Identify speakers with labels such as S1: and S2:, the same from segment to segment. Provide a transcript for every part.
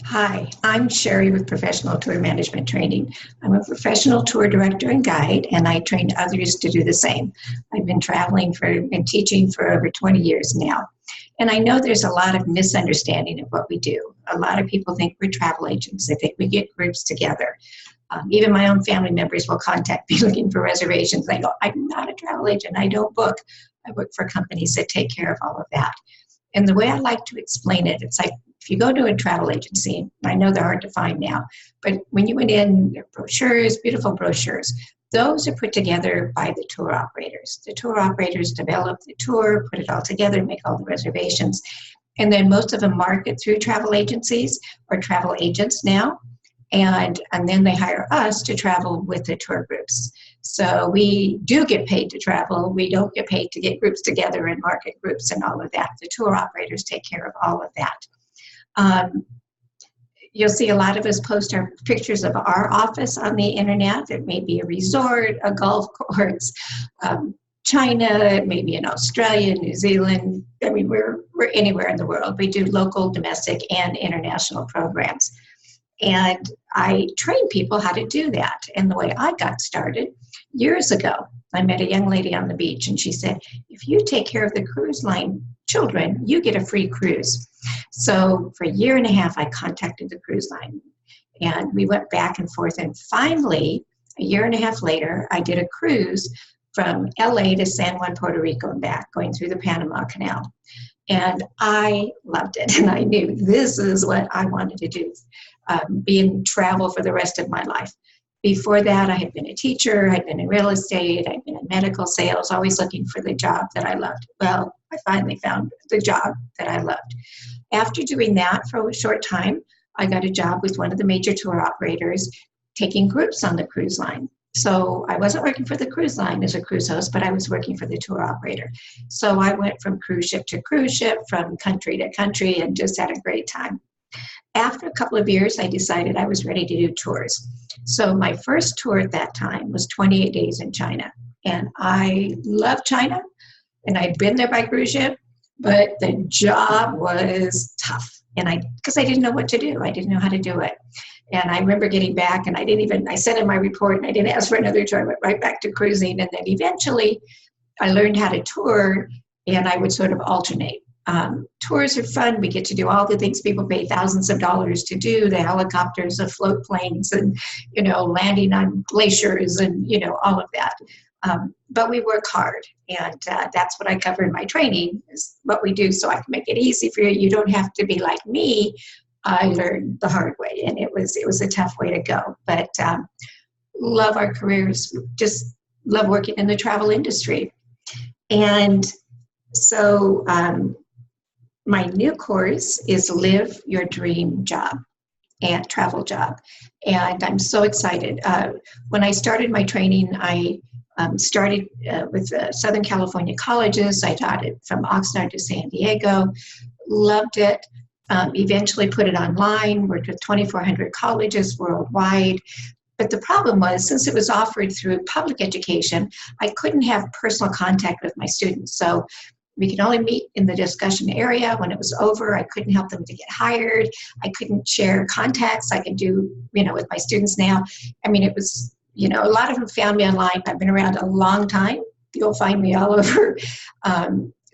S1: Hi, I'm Cherie with Professional Tour Management Training. I'm a professional tour director and guide, and I train others to do the same. I've been traveling and teaching for over 20 years now. And I know there's a lot of misunderstanding of what we do. A lot of people think we're travel agents. They think we get groups together. Even my own family members will contact me looking for reservations. They go, I'm not a travel agent. I don't book. I work for companies that take care of all of that. And the way I like to explain it, it's like if you go to a travel agency, I know they're hard to find now, but when you went in, they're brochures, beautiful brochures, those are put together by the tour operators. The tour operators develop the tour, put it all together, make all the reservations, and then most of them market through travel agencies or travel agents now, and then they hire us to travel with the tour groups. So we do get paid to travel. We don't get paid to get groups together and market groups and all of that. The tour operators take care of all of that. You'll see a lot of us post our pictures of our office on the internet. It may be a resort, a golf course, China, it may be in Australia, New Zealand. I mean, we're anywhere in the world. We do local, domestic, and international programs. And I train people how to do that. And the way I got started years ago, I met a young lady on the beach and she said, if you take care of the cruise line children, you get a free cruise. So for a year and a half, I contacted the cruise line and we went back and forth. And finally, a year and a half later, I did a cruise from LA to San Juan, Puerto Rico and back, going through the Panama Canal. And I loved it. And I knew this is what I wanted to do, be in travel for the rest of my life. Before that, I had been a teacher, I'd been in real estate, I'd been in medical sales, always looking for the job that I loved. Well, I finally found the job that I loved. After doing that for a short time, I got a job with one of the major tour operators taking groups on the cruise line. So I wasn't working for the cruise line as a cruise host, but I was working for the tour operator. So I went from cruise ship to cruise ship, from country to country, and just had a great time. After a couple of years, I decided I was ready to do tours. So my first tour at that time was 28 days in China. And I love China, and I'd been there by cruise ship, but the job was tough. And because I didn't know what to do. I didn't know how to do it. And I remember getting back and I sent in my report and I didn't ask for another tour. I went right back to cruising. And then eventually I learned how to tour and I would sort of alternate. Tours are fun. We get to do all the things people pay thousands of dollars to do, the helicopters, the float planes, and, landing on glaciers and, all of that. But we work hard, and that's what I cover in my training is what we do so I can make it easy for you. You don't have to be like me. I learned the hard way, and it was a tough way to go. But love our careers, just love working in the travel industry. And so my new course is Live Your Dream Job and Travel Job. And I'm so excited. When I started my training, I started with Southern California colleges. I taught it from Oxnard to San Diego, loved it. Eventually put it online, worked with 2,400 colleges worldwide. But the problem was, since it was offered through public education, I couldn't have personal contact with my students. So we could only meet in the discussion area. When it was over, I couldn't help them to get hired. I couldn't share contacts I could do, with my students now. I mean, it was, a lot of them found me online. I've been around a long time. You'll find me all over.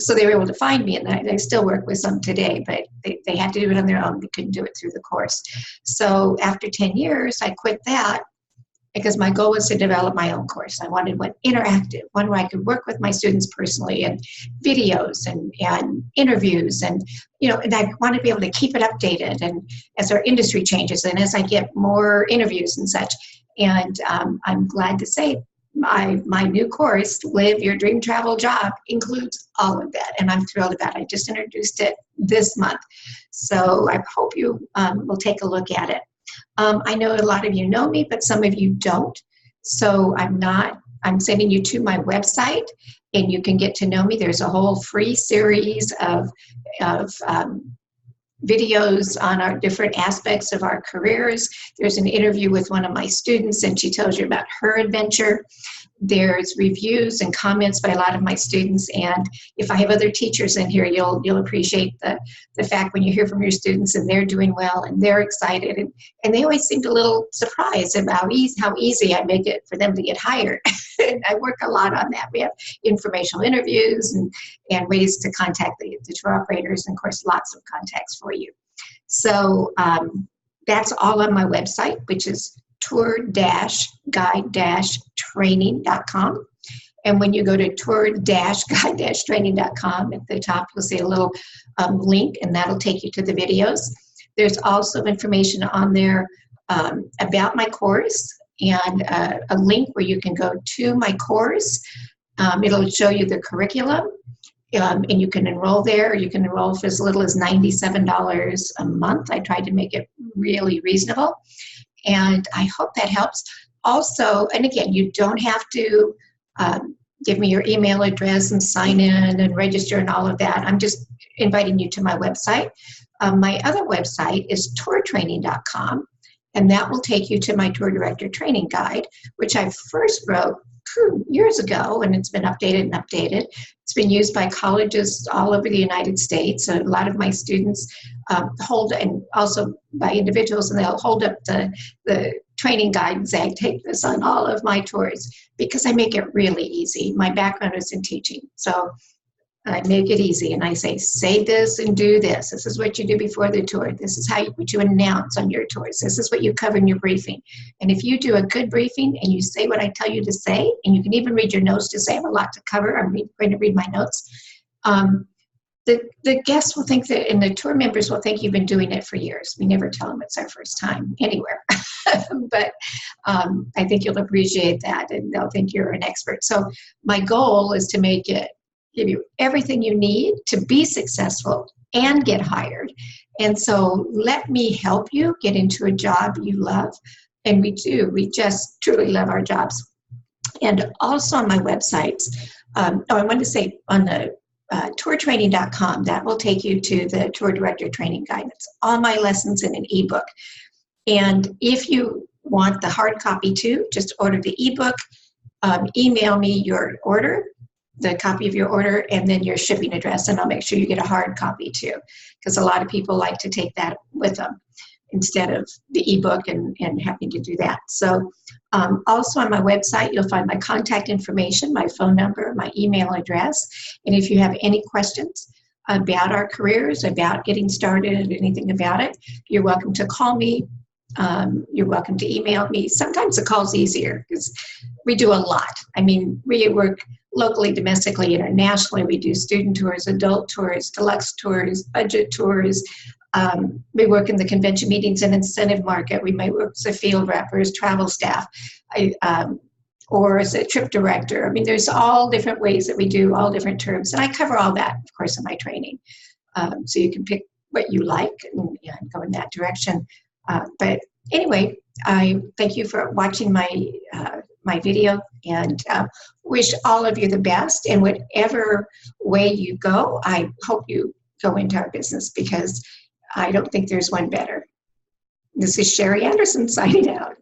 S1: So they were able to find me, and I still work with some today, but they had to do it on their own. They couldn't do it through the course. So after 10 years, I quit that because my goal was to develop my own course. I wanted one interactive, one where I could work with my students personally, and videos and interviews, and and I want to be able to keep it updated, and as our industry changes and as I get more interviews and such. And I'm glad to say my new course, Live Your Dream Travel Job, includes all of that, and I'm thrilled about it. I just introduced it this month, so I hope you will take a look at it. I know a lot of you know me, but some of you don't, so I'm sending you to my website, and you can get to know me. There's a whole free series of videos on our different aspects of our careers. There's an interview with one of my students, and she tells you about her adventure. There's reviews and comments by a lot of my students, and if I have other teachers in here, you'll appreciate the fact when you hear from your students and they're doing well and they're excited, and they always seemed a little surprised about how easy I make it for them to get hired. And I work a lot on that. We have informational interviews and ways to contact the tour operators, and of course lots of contacts for you. So that's all on my website, which is tour-guide-training.com. And when you go to tour-guide-training.com, at the top you'll see a little link, and that'll take you to the videos. There's also information on there about my course, and a link where you can go to my course. It'll show you the curriculum, and you can enroll there. You can enroll for as little as $97 a month. I tried to make it really reasonable, and I hope that helps. Also, and again, you don't have to give me your email address and sign in and register and all of that. I'm just inviting you to my website. My other website is tourtraining.com, and that will take you to my tour director training guide, which I first wrote years ago, and it's been updated and updated. It's been used by colleges all over the United States. A lot of my students hold, and also by individuals, and they'll hold up the training guide and say, I take this on all of my tours because I make it really easy. My background is in teaching, so I make it easy, and I say this and do this. This is what you do before the tour. This is what you announce on your tours. This is what you cover in your briefing. And if you do a good briefing and you say what I tell you to say, and you can even read your notes to say I have a lot to cover, I'm going to read my notes, the guests will think that, and the tour members will think you've been doing it for years. We never tell them it's our first time anywhere. But I think you'll appreciate that, and they'll think you're an expert. So my goal is to give you everything you need to be successful and get hired. And so let me help you get into a job you love. And we do. We just truly love our jobs. And also on my websites, I wanted to say on the tourtraining.com, that will take you to the tour director training guide. It's all my lessons in an ebook. And if you want the hard copy too, just order the ebook, email me your order, the copy of your order, and then your shipping address, and I'll make sure you get a hard copy too, because a lot of people like to take that with them instead of the ebook and having to do that. So also on my website, you'll find my contact information, my phone number, my email address, and if you have any questions about our careers, about getting started, anything about it, you're welcome to call me. You're welcome to email me. Sometimes the call's easier because we do a lot. I mean, we work locally, domestically, internationally. We do student tours, adult tours, deluxe tours, budget tours. We work in the convention meetings and incentive market. We may work as a field rep or as travel staff, or as a trip director. I mean, there's all different ways that we do all different terms. And I cover all that, of course, in my training. So you can pick what you like and go in that direction. But anyway, I thank you for watching my video, and wish all of you the best. And whatever way you go, I hope you go into our business, because I don't think there's one better. This is Cherie Anderson signing out.